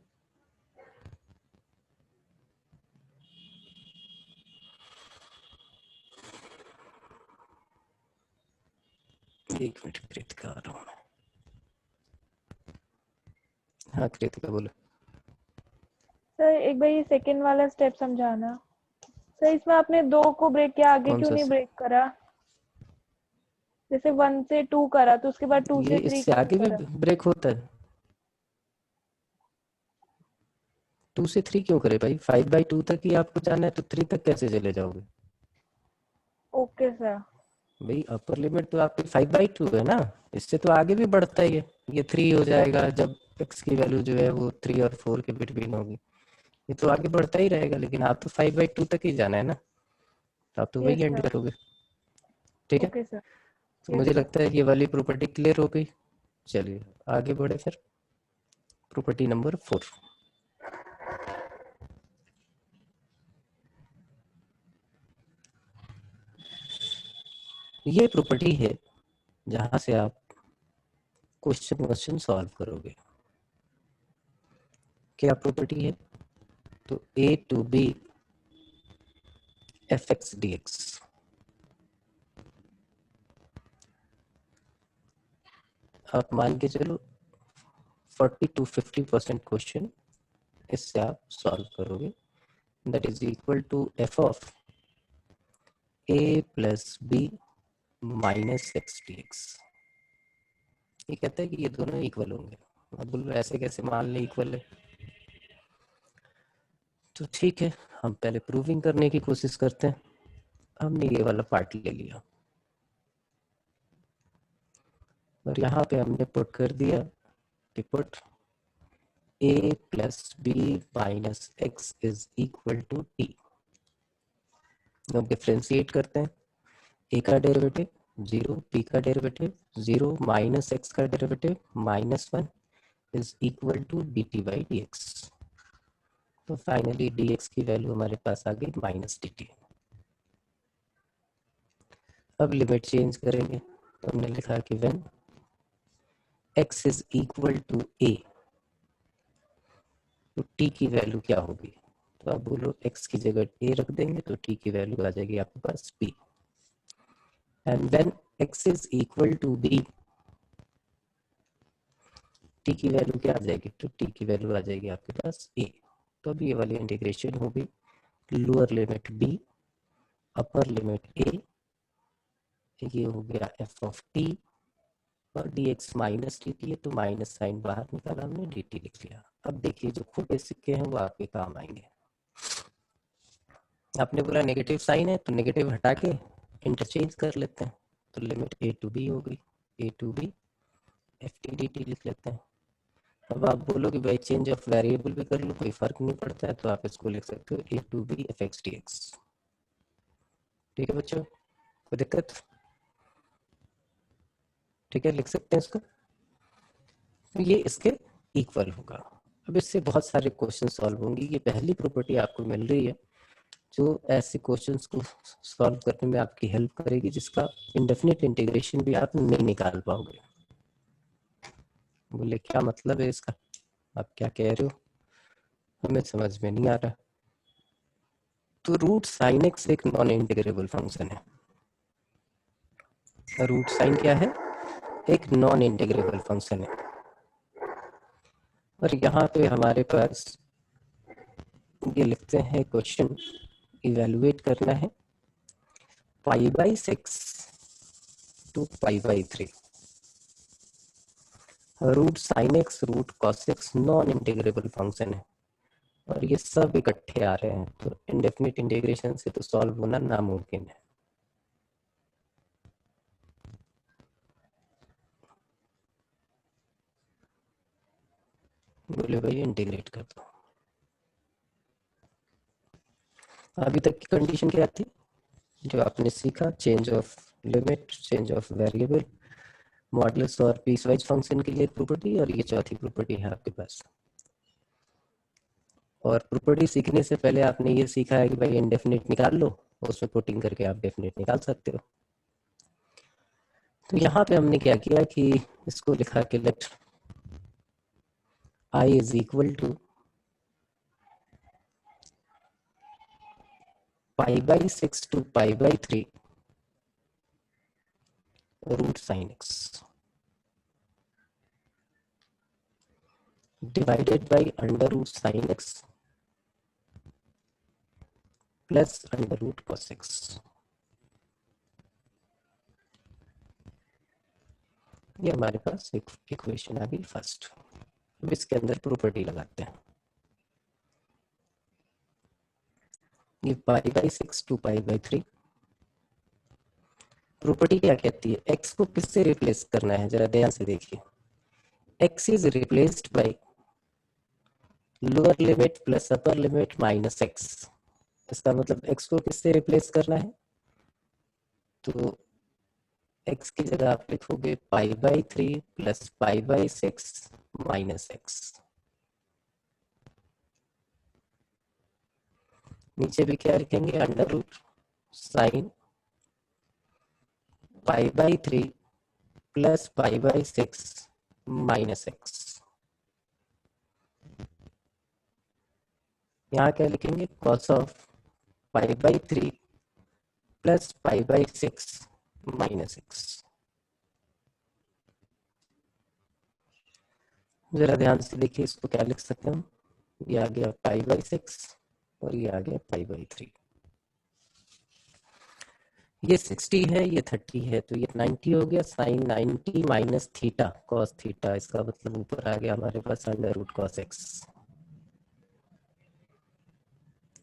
एक मिनट कृतिका आ रहा हूँ मैं। हाँ कृतिका बोलो। सर एक बार ये सेकंड वाला स्टेप समझाना। सर इसमें आपने 2 को ब्रेक किया, आगे कौन क्यों सा नहीं ब्रेक करा? जैसे 1 से 2 करा तो उसके बाद 2 ये से 3 इससे क्यों आगे भी करा? ब्रेक होता है, 2 से 3 क्यों करे भाई, 5/2 तक ही आपको जाना है तो 3 तक कैसे चले जाओगे? Okay sir. भाई अपर लिमिट तो आपकी 5/2 है ना, इससे तो आगे भी बढ़ता ही है, ये 3 हो जाएगा जब x की वैल्यू जो है वो 3 और 4 के बिटवीन होगी, ये तो आगे बढ़ता ही रहेगा, लेकिन आप तो 5/2 तक ही जाना है ना, तो आप तो वही एंड सर। करोगे। ठीक है, ओके सर। तो मुझे लगता है ये वाली प्रॉपर्टी क्लियर हो गई। चलिए आगे बढ़े फिर, प्रॉपर्टी नंबर 4। ये प्रॉपर्टी है जहां से आप क्वेश्चन सॉल्व करोगे। क्या प्रॉपर्टी है? तो a to b f x D x. आप मान के चलो 40 to 50% क्वेश्चन इससे आप सॉल्व करोगे। That is equal to F of A plus B minus X D X. ये कहता है कि ये दोनों इक्वल होंगे। अब बोलो ऐसे कैसे मान ले इक्वल है? तो ठीक है, हम पहले प्रूविंग करने की कोशिश करते हैं। हमने ये वाला पार्ट ले लिया और यहाँ पे हमने पुट कर दिया कि put a plus B minus X is equal to T. अब डिफ्रेंशिएट करते हैं। a का डेरिवेटिव 0, b का डेरिवेटिव 0, माइनस एक्स का derivative -1 is equal to D T by D X. तो फाइनली dx की वैल्यू हमारे पास आ गई -dt। अब लिमिट चेंज करेंगे। तो हमने लिखा कि when x is equal to a, तो t की वैल्यू क्या होगी? तो आप बोलो x की जगह a रख देंगे तो t की वैल्यू आ जाएगी आपके पास b। And when x is equal to b, t की वैल्यू क्या आ जाएगी? तो t की वैल्यू आ जाएगी आपके पास a। तो अब ये वाली इंटीग्रेशन होगी lower limit b upper limit a, ये हो गया f ऑफ t और dx माइनस dt है तो माइनस साइन बाहर निकाला हमने, dt लिख लिया। अब देखिए जो खोटे सिक्के हैं वो आपके काम आएंगे। आपने बोला नेगेटिव साइन है तो नेगेटिव हटा के इंटरचेंज कर लेते हैं। तो लिमिट a टू b हो गई, a to b ft dt लिख लेते हैं। अब आप बोलोगे भाई चेंज ऑफ वेरिएबल भी कर लो, कोई फर्क नहीं पड़ता है, तो आप इसको लिख सकते हो a to b F x D X. ठीक है बच्चों, कोई दिक्कत? ठीक है, लिख सकते हैं इसको। तो ये इसके इक्वल होगा। अब इससे बहुत सारे क्वेश्चन सॉल्व होंगे। ये पहली प्रॉपर्टी आपको मिल रही है जो ऐसे क्वेश्चंस को सॉल्व करने में आपकी हेल्प करेगी, जिसका इंडेफिनिट इंटीग्रेशन भी आप नहीं निकाल पाओगे। बोले क्या मतलब है इसका, आप क्या कह रहे हो, हमें समझ में नहीं आ रहा। तो रूट साइन एक्स एक नॉन इंटीग्रेबल फंक्शन है। रूट साइन क्या है? एक नॉन इंटीग्रेबल फंक्शन है। और यहाँ पे हमारे पास ये लिखते हैं क्वेश्चन इवेलुएट करना है π/6 to π/3। Root sine x root cos x non integrable function है और ये सब इकट्ठे आ रहे हैं, तो इंडेफिनिट इंटीग्रेशन से तो सॉल्व होना नामुमकिन है। बोले भाई इंटीग्रेट कर दो। अभी तक की कंडीशन क्या थी जो आपने सीखा? Change of limit, change of variable, modulus और पीसवाइज फंक्शन के लिए प्रॉपर्टी, और ये चौथी प्रॉपर्टी है आपके पास। और प्रॉपर्टी सीखने से पहले आपने ये सीखा है कि भाई इंडेफिनिट निकाल लो, उसमें पुटिंग करके आप डेफिनिट निकाल सकते हो। तो यहाँ पे हमने क्या किया कि इसको लिखा कि let I is equal to π/6 to π/3 root sin x divided by under root sin x plus under root cos x। ये हमारे पास एक इक्वेशन आ गई फर्स्ट। अब इसके अंदर प्रॉपर्टी लगाते हैं। ये π/6 to π/3 प्रॉपर्टी क्या कहती है? x को किससे रिप्लेस करना है, जरा ध्यान से देखिए। x is replaced by lower limit plus upper limit minus x। इसका मतलब x को किससे रिप्लेस करना है? तो x की जगह आप लिखोगे π/3 प्लस π/6 माइनस x। नीचे भी क्या लिखेंगे? Under root sine π/3 plus π/6 minus x। यहाँ क्या लिखेंगे, cos of pi by 3 plus pi by 6 minus 6। जरा ध्यान से देखिए, इसको क्या लिख सकते हैं हम, ये आ गया पाई बाई 6 और ये आ गया पाई बाई 3। ये 60 है, ये 30 है, तो ये 90 हो गया। Sine 90 minus theta cos theta, इसका मतलब ऊपर आ गया हमारे पास अंडर रूट कॉस एक्स।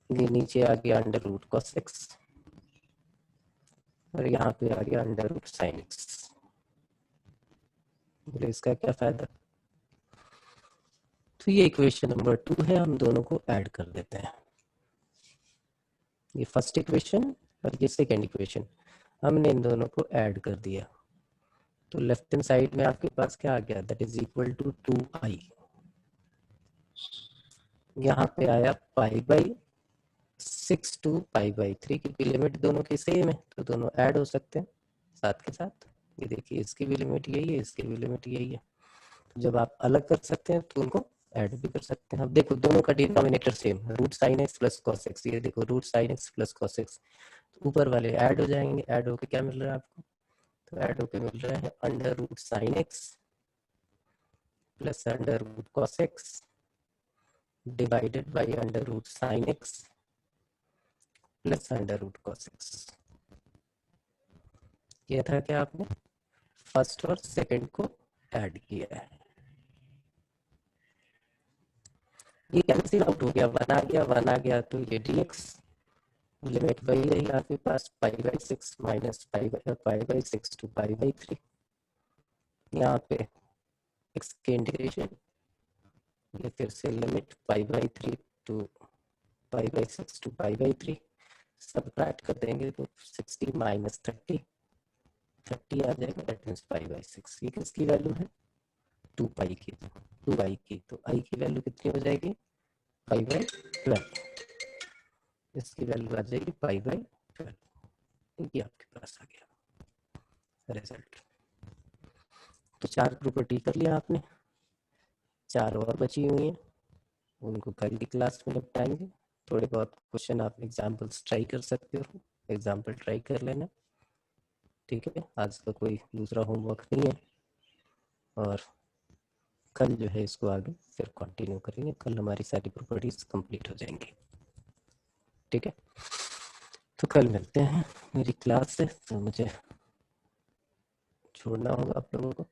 ये नीचे आ गया अंडर रूट कॉस एक्स और यहाँ पे आ गया अंडर रूट साइन एक्स। बोले इसका क्या फायदा। तो ये इक्वेशन नंबर 2 है, हम दोनों को ऐड कर देते हैं। ये फर्स्ट इक्वेशन और ये सेकेंड इक्वेशन, हमने इन दोनों को ऐड कर दिया। तो लेफ्ट हैंड साइड में आपके पास क्या आ गया, that is equal to 2i। यहाँ पे आया pi by 6 to pi by 3, क्योंकि लिमिट दोनों की सेम है तो दोनों ऐड हो सकते हैं साथ के साथ। ये देखिए, इसकी भी लिमिट यही है, इसकी भी लिमिट यही है। तो जब आप अलग कर सकते हैं तो उनको ऐड भी कर सकते हैं। अब देखो दोनों का denominator same, root sine X plus cos X. ये देखो root sine X plus cos X, तो ऊपर वाले ऐड हो जाएंगे। ऐड होके क्या मिल रहा है आपको, तो ऐड होके मिल रहा है under root sine X plus under root cos X divided by under root sine X plus under root cos X. ये था क्या, आपने फर्स्ट और सेकंड को ऐड किया है। ये कैंसिल आउट हो गया, 1 आ गया तो ये dx लिमिट वही रही आपके पास, pi by 6 minus pi by 6 to pi by 3। यहाँ पे x के इंटीग्रेशन, ये फिर से limit pi by 3 to pi by 6 to pi by 3, subtract कर देंगे तो 60 माइनस 30 आ जाएगा, दैट मींस पाई बाई 6। ये किसकी वैल्यू है, 2 पाई की, 2i की। तो i की वैल्यू कितनी हो जाएगी, पाई बाई 12। इसकी वैल्यू आ जाएगी पाई बाई 12। ये आपके पास आ गया रिजल्ट। तो 4 प्रॉपर्टी कर लिया आपने, 4 और बची हुई हैं, उनको कल की क्लास में निपटाएंगे। थोड़े बहुत क्वेश्चन आप एग्जाम्पल्स ट्राई कर सकते हो, एग्जाम्पल ट्राई कर लेना, ठीक है। आज का कोई दूसरा होमवर्क नहीं है और कल जो है इसको आगे फिर कंटिन्यू करेंगे। कल हमारी सारी प्रॉपर्टीज कंप्लीट हो जाएंगी, ठीक है। तो कल मिलते हैं, मेरी क्लास है तो मुझे छोड़ना होगा आप लोगों को।